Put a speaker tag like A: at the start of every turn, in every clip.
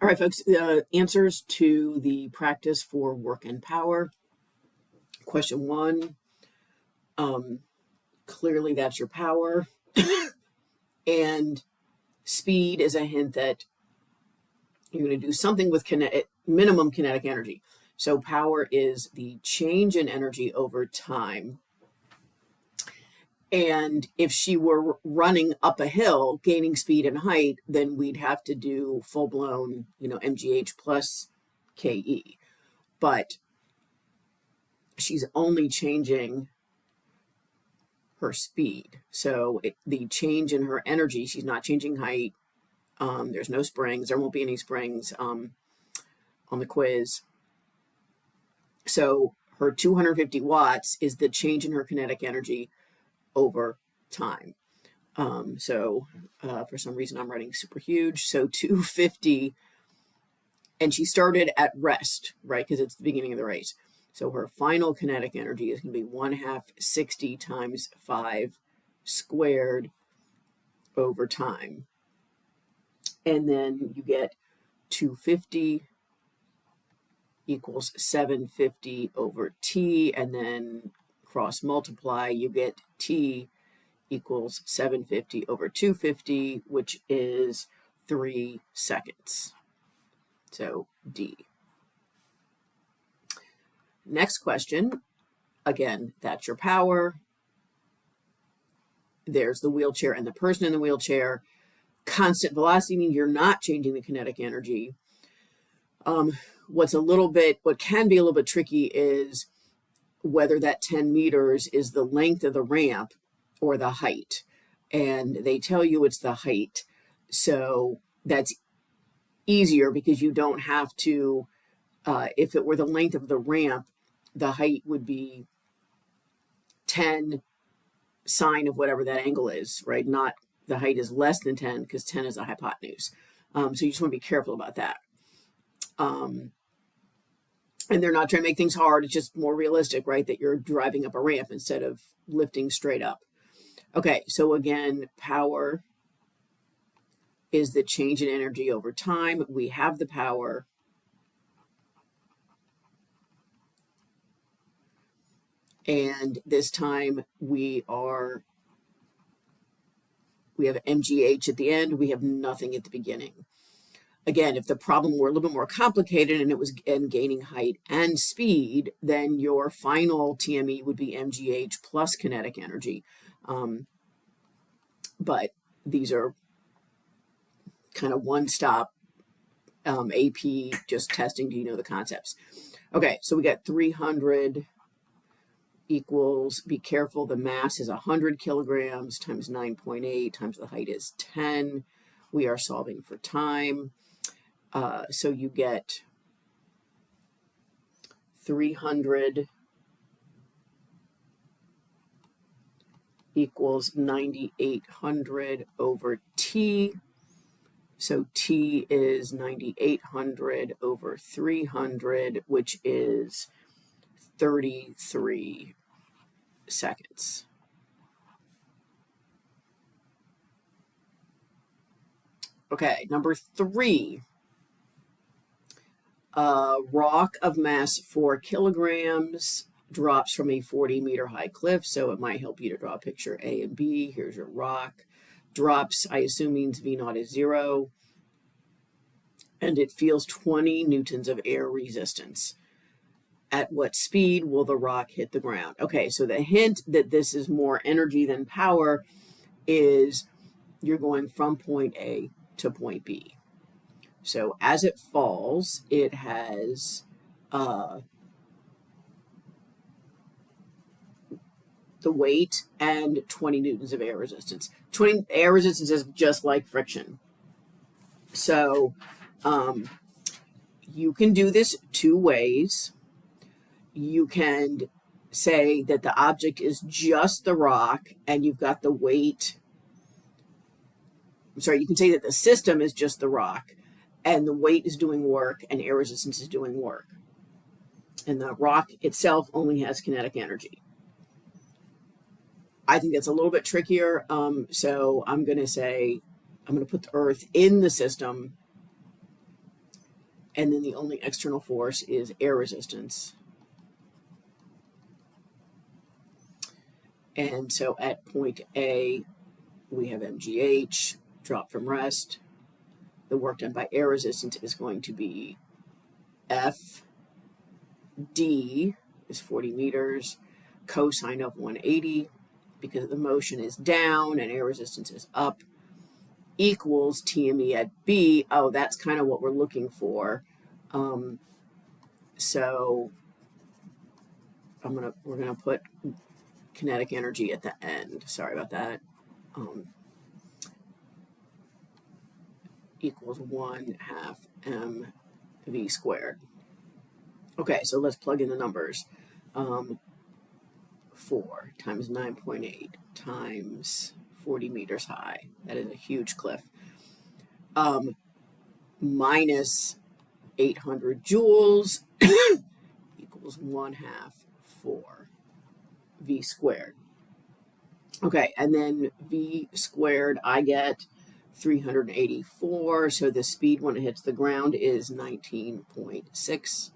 A: All right, folks, answers to the practice for work and power. Question 1, clearly that's your power. And speed is a hint that you're going to do something with minimum kinetic energy. So power is the change in energy over time. And if she were running up a hill, gaining speed and height, then we'd have to do full-blown, mgh plus ke. But she's only changing her speed. So the change in her energy, she's not changing height. There's no springs. There won't be any springs on the quiz. So her 250 watts is the change in her kinetic energy over time. For some reason I'm writing super huge. So 250, and she started at rest, right? Because it's the beginning of the race. So her final kinetic energy is going to be 1/2 60 times 5 squared over time. And then you get 250 equals 750 over t, and then cross multiply, you get t equals 750 over 250, which is 3 seconds. So D. Next question, again, that's your power. There's the wheelchair and the person in the wheelchair. Constant velocity means you're not changing the kinetic energy. What can be a little bit tricky is whether that 10 meters is the length of the ramp or the height. And they tell you it's the height. So that's easier because you don't have to, if it were the length of the ramp, the height would be 10 sine of whatever that angle is, right? Not the height is less than 10 because 10 is a hypotenuse. So you just want to be careful about that. And they're not trying to make things hard. It's just more realistic, right? That you're driving up a ramp instead of lifting straight up. Okay, so again, power is the change in energy over time. We have the power. And this time we have mgh at the end. We have nothing at the beginning. Again, if the problem were a little bit more complicated and it was gaining height and speed, then your final TME would be mgh plus kinetic energy. But these are kind of one-stop AP, just testing, do you know the concepts? Okay, so we got 300 equals, be careful, the mass is 100 kilograms times 9.8 times the height is 10. We are solving for time. So you get 300 equals 9,800 over t. So t is 9,800 over 300, which is 33 seconds. Okay, number 3. Rock of mass 4 kilograms drops from a 40-meter high cliff, so it might help you to draw a picture A and B. Here's your rock. Drops, I assume, means V naught is 0. And it feels 20 newtons of air resistance. At what speed will the rock hit the ground? Okay, so the hint that this is more energy than power is you're going from point A to point B. So as it falls, it has the weight and 20 newtons of air resistance. 20 air resistance is just like friction. So you can do this 2 ways. You can say that the object is just the rock and you've got the weight. You can say that the system is just the rock and the weight is doing work and air resistance is doing work. And the rock itself only has kinetic energy. I think that's a little bit trickier. So I'm going to say, I'm going to put the Earth in the system And then the only external force is air resistance. And so at point A, we have mgh, drop from rest. The work done by air resistance is going to be F. D is 40 meters, cosine of 180, because the motion is down and air resistance is up, equals TME at B. Oh, that's kind of what we're looking for. So we're gonna put kinetic energy at the end. Sorry about that. Equals 1/2 mv squared. Okay, so let's plug in the numbers. 4 times 9.8 times 40 meters high. That is a huge cliff. Minus 800 joules equals 1/2 4 v squared. Okay, and then v squared, I get 384. So the speed when it hits the ground is 19.6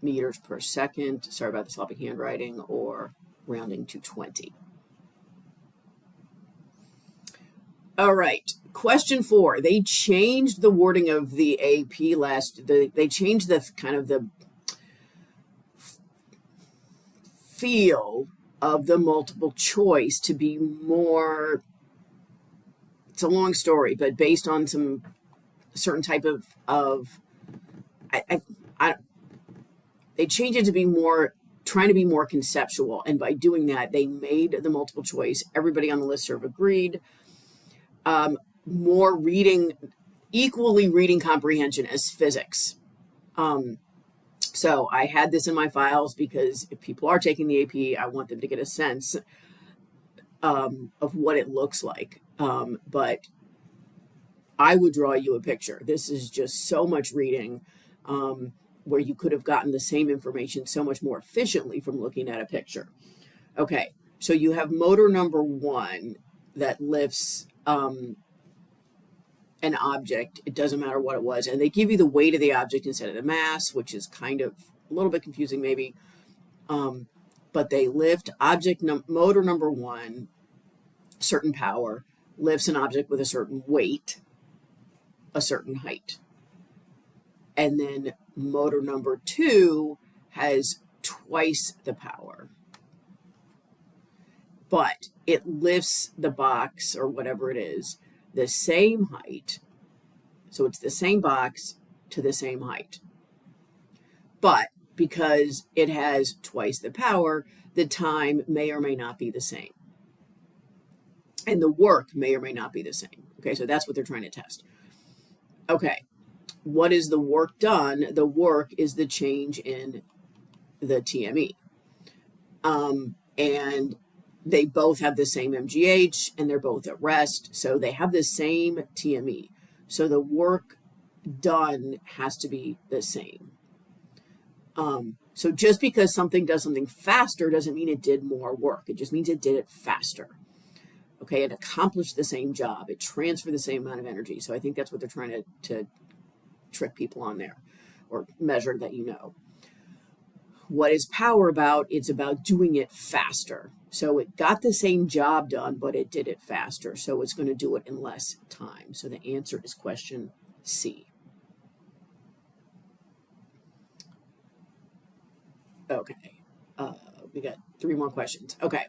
A: meters per second. Sorry about the sloppy handwriting, or rounding to 20. All right, question 4. They changed the wording of the AP they changed the kind of the feel of the multiple choice to be more, it's a long story, but based on some certain type of they changed it to be more, trying to be more conceptual. And by doing that, they made the multiple choice, everybody on the listserv agreed, more reading, equally reading comprehension as physics. So I had this in my files because if people are taking the AP, I want them to get a sense of what it looks like. But I would draw you a picture. This is just so much reading, where you could have gotten the same information so much more efficiently from looking at a picture. Okay, so you have motor number 1 that lifts an object. It doesn't matter what it was, and they give you the weight of the object instead of the mass, which is kind of a little bit confusing maybe. But they lift motor number 1, certain power, lifts an object with a certain weight, a certain height. And then motor number 2 has twice the power, but it lifts the box or whatever it is the same height. So it's the same box to the same height. But because it has twice the power, the time may or may not be the same. And the work may or may not be the same. Okay, so that's what they're trying to test. Okay, what is the work done? The work is the change in the TME. And they both have the same MGH, and they're both at rest, so they have the same TME. So the work done has to be the same. So just because something does something faster doesn't mean it did more work. It just means it did it faster. Okay, it accomplished the same job. It transferred the same amount of energy. So I think that's what they're trying to trick people on there, or measure that you know. What is power about? It's about doing it faster. So it got the same job done, but it did it faster. So it's going to do it in less time. So the answer is question C. Okay, we got 3 more questions. Okay,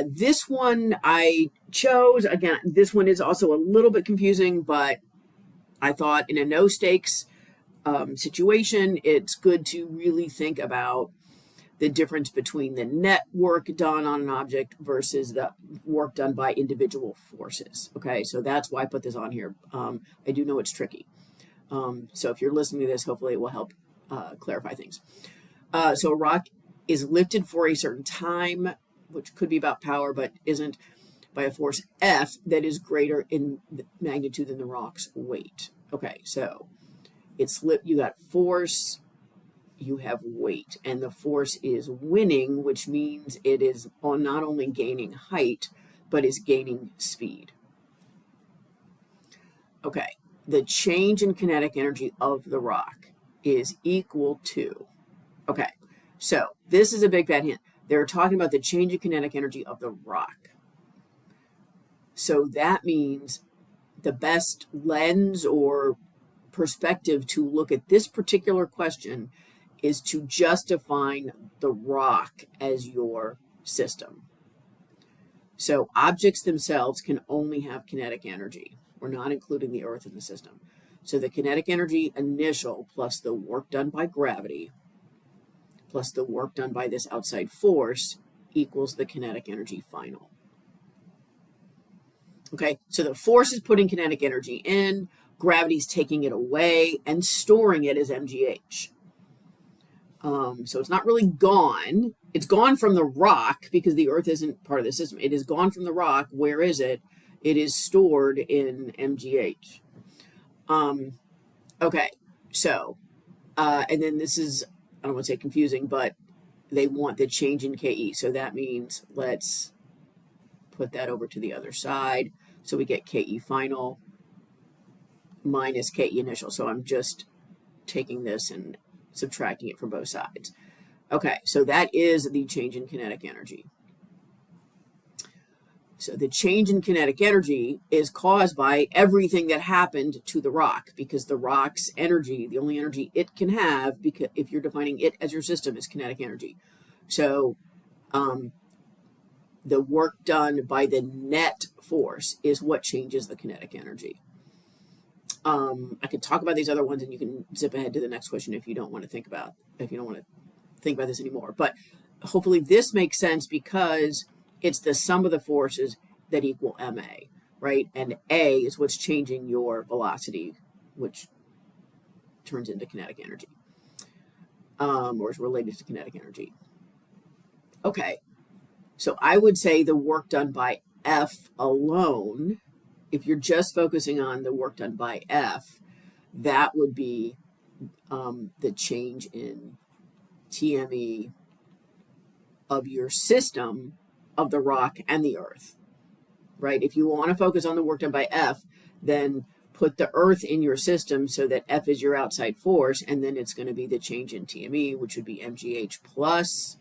A: this one I chose. Again, this one is also a little bit confusing, but I thought in a no stakes situation, it's good to really think about the difference between the net work done on an object versus the work done by individual forces. Okay, so that's why I put this on here. I do know it's tricky. So if you're listening to this, hopefully it will help clarify things. So a rock is lifted for a certain time, which could be about power, but isn't, by a force F that is greater in magnitude than the rock's weight. Okay, so it's you got force, you have weight, and the force is winning, which means it is not only gaining height, but is gaining speed. Okay, the change in kinetic energy of the rock is equal to, okay, so this is a big bad hint. They're talking about the change in kinetic energy of the rock. So that means the best lens or perspective to look at this particular question is to just define the rock as your system. So objects themselves can only have kinetic energy. We're not including the Earth in the system. So the kinetic energy initial plus the work done by gravity plus the work done by this outside force equals the kinetic energy final. Okay, so the force is putting kinetic energy in, gravity's taking it away and storing it as mgh. So it's not really gone. It's gone from the rock because the Earth isn't part of the system. It is gone from the rock. Where is it? It is stored in mgh. Okay, so, and then this is, I don't want to say confusing, but they want the change in Ke. So that means let's put that over to the other side. So we get Ke final minus Ke initial. So I'm just taking this and subtracting it from both sides. Okay, so that is the change in kinetic energy. So the change in kinetic energy is caused by everything that happened to the rock, because the rock's energy, the only energy it can have, because if you're defining it as your system, is kinetic energy. So the work done by the net force is what changes the kinetic energy. I could talk about these other ones, and you can zip ahead to the next question if you don't want to think about this anymore. But hopefully this makes sense, because it's the sum of the forces that equal ma, right? And a is what's changing your velocity, which turns into kinetic energy, or is related to kinetic energy. Okay, so I would say the work done by F alone, if you're just focusing on the work done by F, that would be the change in TME of your system of the rock and the Earth, right? If you want to focus on the work done by F, then put the Earth in your system so that F is your outside force, and then it's going to be the change in TME, which would be mgh plus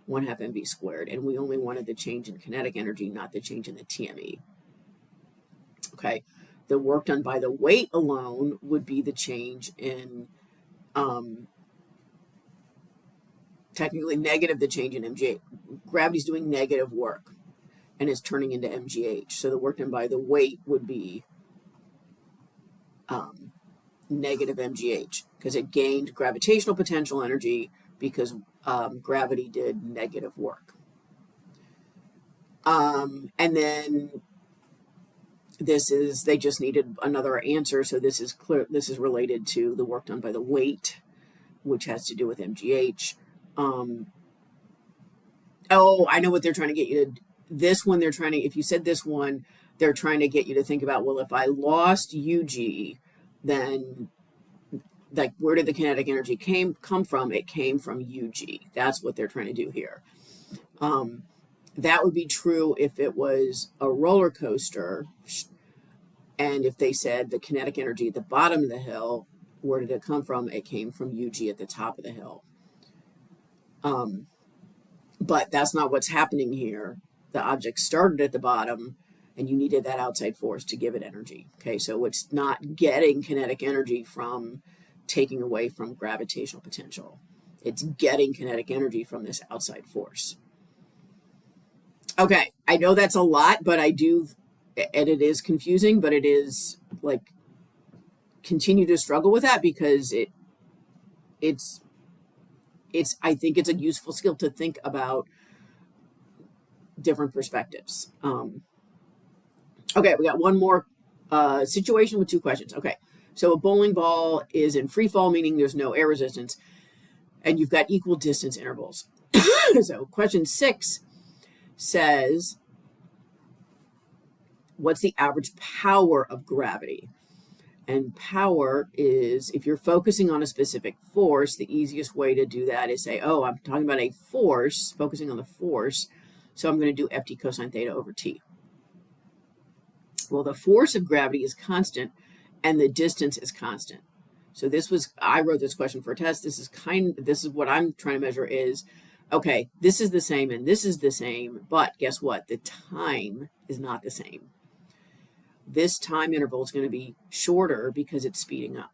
A: 1/2 mv squared. And we only wanted the change in kinetic energy, not the change in the TME. Okay, the work done by the weight alone would be the change in, technically negative the change in mgh. Gravity's doing negative work and is turning into mgh. So the work done by the weight would be negative mgh, because it gained gravitational potential energy because gravity did negative work. And then this is, they just needed another answer. So this is clear. This is related to the work done by the weight, which has to do with mgh. Oh, I know what they're trying to get you to. This one, they're trying to, if you said this one, they're trying to get you to think about, well, if I lost UG, then like, where did the kinetic energy come from? It came from UG. That's what they're trying to do here. That would be true if it was a roller coaster, and if they said the kinetic energy at the bottom of the hill, where did it come from? It came from UG at the top of the hill. But that's not what's happening here. The object started at the bottom, and you needed that outside force to give it energy. Okay, so it's not getting kinetic energy from taking away from gravitational potential. It's getting kinetic energy from this outside force. Okay, I know that's a lot, but and it is confusing, but it is, like, continue to struggle with that, because it's I think it's a useful skill to think about different perspectives. Okay, we got one more situation with 2 questions. Okay, so a bowling ball is in free fall, meaning there's no air resistance, and you've got equal distance intervals. So question 6 says, what's the average power of gravity? And power is, if you're focusing on a specific force, the easiest way to do that is say, oh, I'm talking about a force, focusing on the force, so I'm going to do Ft cosine theta over T. Well, the force of gravity is constant, and the distance is constant. So I wrote this question for a test. This is what I'm trying to measure is, okay, this is the same and this is the same, but guess what? The time is not the same. This time interval is going to be shorter because it's speeding up.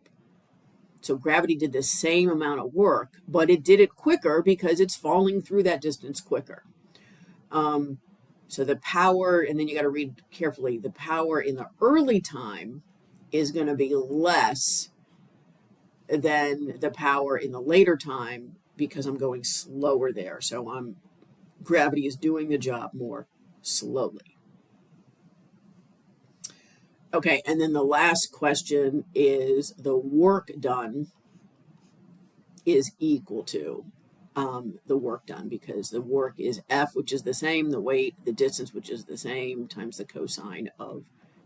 A: So gravity did the same amount of work, but it did it quicker because it's falling through that distance quicker. So the power, and then you got to read carefully, the power in the early time is going to be less than the power in the later time because I'm going slower there. So gravity is doing the job more slowly. Okay, and then the last question is the work done is equal to the work done, because the work is F, which is the same, the weight, the distance, which is the same, times the cosine of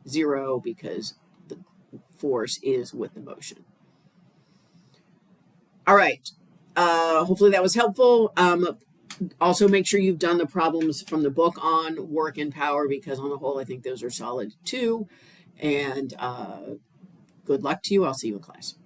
A: 0, because the force is with the motion. All right, hopefully that was helpful. Also make sure you've done the problems from the book on work and power, because on the whole, I think those are solid too. And good luck to you. I'll see you in class.